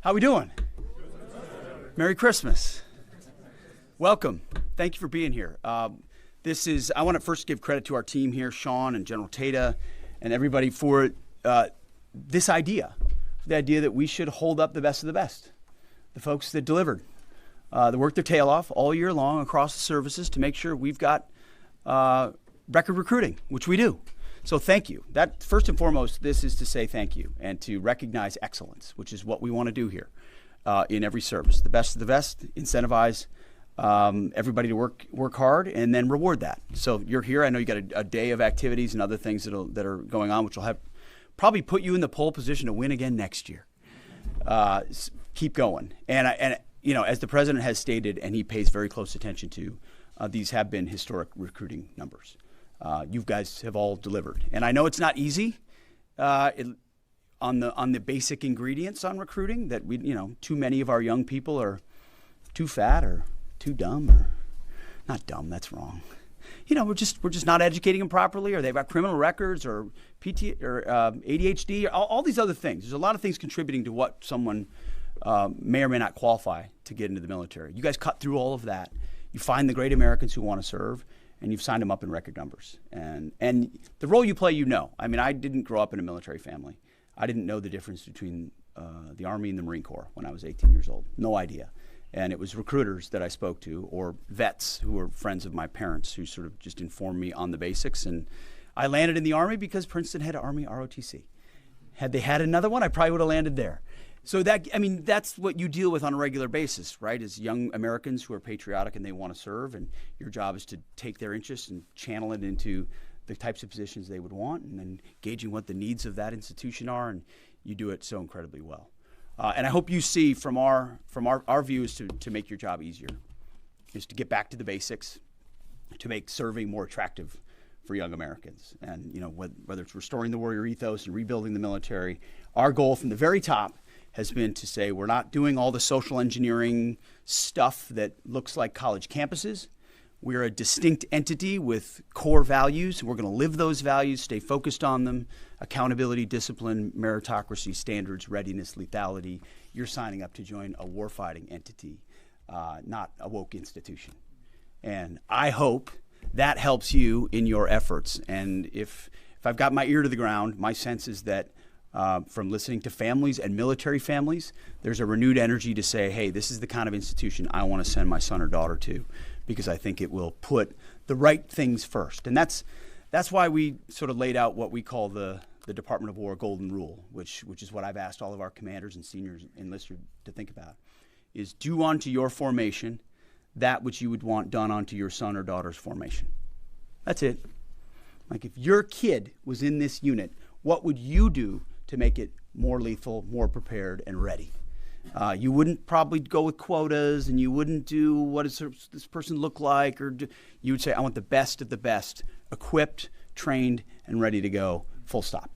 How we doing? Merry Christmas. Welcome. Thank you for being here. I want to first give credit to our team here, Sean and General Tata and everybody for this idea, the idea that we should hold up the best of the best, the folks that delivered, that worked their tail off all year long across the services to make sure we've got record recruiting, which we do. So thank you. That first and foremost, this is to say thank you and to recognize excellence, which is what we want to do here in every service. The best of the best, incentivize everybody to work hard, and then reward that. So you're here. I know you got a day of activities and other things that are going on, which will probably put you in the pole position to win again next year. Keep going. And you know, as the president has stated, and he pays very close attention to, these have been historic recruiting numbers. You guys have all delivered, and I know it's not easy on the basic ingredients on recruiting. That too many of our young people are too fat or too dumb, or not dumb. That's wrong. We're just not educating them properly, or they've got criminal records, or ADHD, or all these other things. There's a lot of things contributing to what someone may or may not qualify to get into the military. You guys cut through all of that. You find the great Americans who want to serve, and you've signed them up in record numbers. And the role you play, I mean, I didn't grow up in a military family. I didn't know the difference between the Army and the Marine Corps when I was 18 years old. No idea. And it was recruiters that I spoke to, or vets who were friends of my parents, who sort of just informed me on the basics. And I landed in the Army because Princeton had an Army ROTC. Had they had another one, I probably would have landed there. So that's what you deal with on a regular basis, right? As young Americans who are patriotic and they want to serve, and your job is to take their interests and channel it into the types of positions they would want, and then gauging what the needs of that institution are, and you do it so incredibly well. And I hope you see from our view is to make your job easier, is to get back to the basics, to make serving more attractive for young Americans. And whether it's restoring the warrior ethos and rebuilding the military, our goal from the very top has been to say we're not doing all the social engineering stuff that looks like college campuses. We're a distinct entity with core values. We're going to live those values, stay focused on them: accountability, discipline, meritocracy, standards, readiness, lethality. You're signing up to join a warfighting entity, not a woke institution. And I hope that helps you in your efforts. And if I've got my ear to the ground, my sense is that from listening to families and military families, there's a renewed energy to say, hey, this is the kind of institution I want to send my son or daughter to, because I think it will put the right things first. And that's why we sort of laid out what we call the Department of War Golden Rule, which is what I've asked all of our commanders and seniors enlisted to think about, is do unto your formation that which you would want done unto your son or daughter's formation. That's it. Like, if your kid was in this unit, what would you do to make it more lethal, more prepared, and ready? You wouldn't probably go with quotas, and you wouldn't do what does this person look like, you would say, I want the best of the best, equipped, trained, and ready to go, full stop.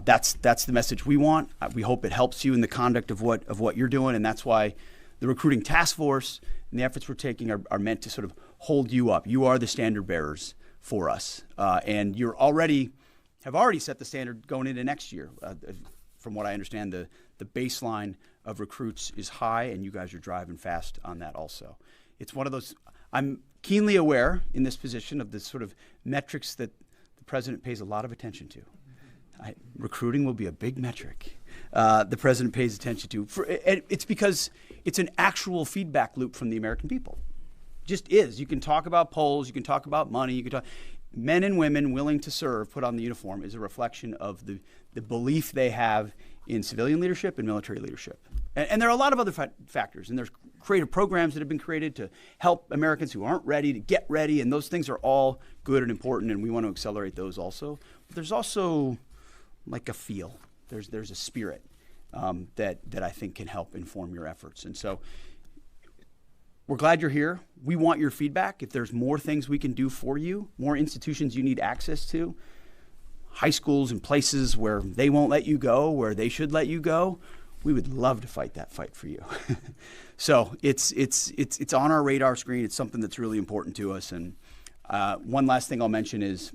That's the message we want. We hope it helps you in the conduct of what you're doing, and that's why the recruiting task force and the efforts we're taking are meant to sort of hold you up. You are the standard bearers for us, and you're have already set the standard going into next year. From what I understand, the baseline of recruits is high, and you guys are driving fast on that also. It's one of those, I'm keenly aware in this position of the sort of metrics that the president pays a lot of attention to. Recruiting will be a big metric the president pays attention to. It's because it's an actual feedback loop from the American people. It just is. You can talk about polls, you can talk about money, you can talk. Men and women willing to serve, put on the uniform, is a reflection of the belief they have in civilian leadership and military leadership. And there are a lot of other factors, and there's creative programs that have been created to help Americans who aren't ready to get ready, and those things are all good and important, and we want to accelerate those also. But there's also like a feel. There's a spirit that I think can help inform your efforts. And so we're glad you're here. We want your feedback. If there's more things we can do for you, more institutions you need access to, high schools and places where they won't let you go, where they should let you go, we would love to fight that fight for you. So it's on our radar screen. It's something that's really important to us. And one last thing I'll mention is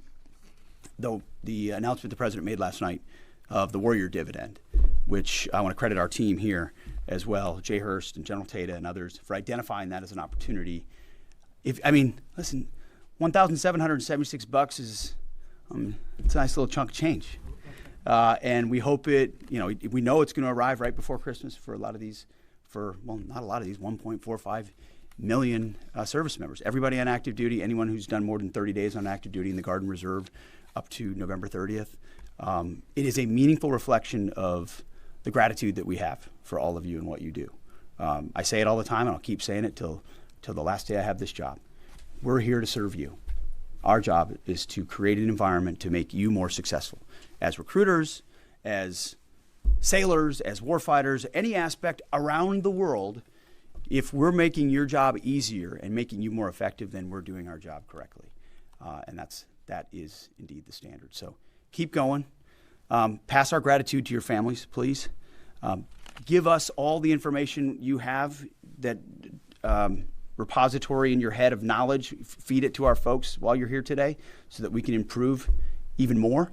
the announcement the president made last night of the warrior dividend, which I want to credit our team here. as well, Jay Hurst and General Tata and others, for identifying that as an opportunity. Listen, $1,776 is it's a nice little chunk of change. And we hope we know it's going to arrive right before Christmas for a lot of these, not a lot of these, 1.45 million service members. Everybody on active duty, anyone who's done more than 30 days on active duty in the Guard and Reserve up to November 30th. It is a meaningful reflection of the gratitude that we have for all of you and what you do. I say it all the time, and I'll keep saying it till the last day I have this job. We're here to serve you. Our job is to create an environment to make you more successful as recruiters, as sailors, as warfighters, any aspect around the world. If we're making your job easier and making you more effective, then we're doing our job correctly. And that is indeed the standard. So keep going. Pass our gratitude to your families, please. Give us all the information you have, that repository in your head of knowledge. Feed it to our folks while you're here today so that we can improve even more.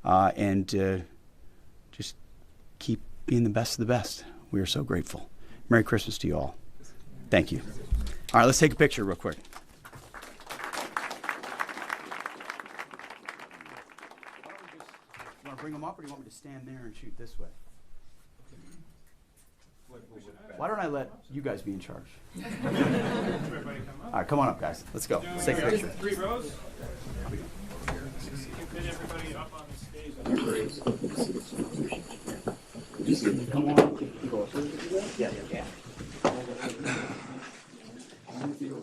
And just keep being the best of the best. We are so grateful. Merry Christmas to you all. Thank you. All right, let's take a picture real quick. You want to bring them up, or do you want me to stand there and shoot this way? Why don't I let you guys be in charge? All right, come on up, guys. Let's go. Let's take a picture. 3 rows. Get everybody up on the stage. Come on. Yeah.